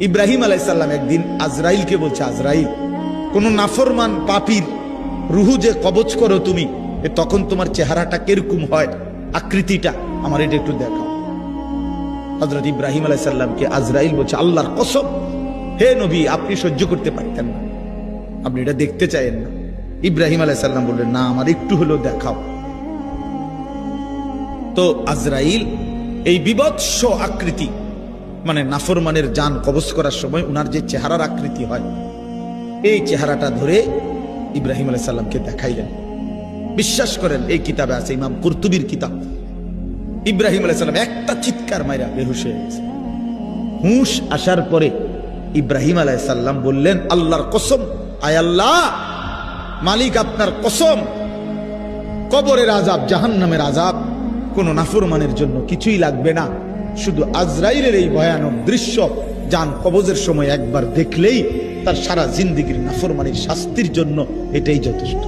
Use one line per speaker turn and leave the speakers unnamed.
ইব্রাহিম আলাইহিস সালাম একদিন আজরাইলকে বলছে, আজরাইল, কোন নাফরমান পাপীর রুহু যে কবজ করো তুমি, তখন তোমার চেহারাটা কিরকম হয়, আকৃতিটা আমার এটা একটু দেখাও। হযরত ইব্রাহিম আলাইহিস সালামকে আজরাইল বলছে, আল্লাহর কসম হে নবী, আপনি সহ্য করতে পারতেন না, আপনি এটা দেখতে চাইেন না। ইব্রাহিম আলাইহিস সালাম বললেন, না, আমার একটু হলেও দেখাও। তো আজরাইল এই বিভৎস আকৃতি, মানে নাফরমানের জান কবজ করার সময় উনার যে চেহারার আকৃতি হয়, এই চেহারাটা ধরে ইব্রাহিম আলাইহিস সালামকে দেখাইলেন। বিশ্বাস করেন, এই কিতাবে আছে, ইমাম কুরতুবীর কিতাব। ইব্রাহিম আলাইহিস সালাম একটা চিৎকার মাইরা বেহুশ হয়ে গেছে। হুঁশ আসার পরে ইব্রাহিম আলাইহিস সালাম বললেন, আল্লাহর কসম, আয় আল্লাহ, মালিক আপনার কসম, কবরের আযাব, জাহান্নামের আযাব কোন নাফরমানের জন্য কিছুই লাগবে না, শুধু আজরাইলের এই ভয়ানক দৃশ্য জান কবজের সময় একবার দেখলেই তার সারা জিন্দেগীর নাফরমানির শাস্তির জন্য এটাই যথেষ্ট।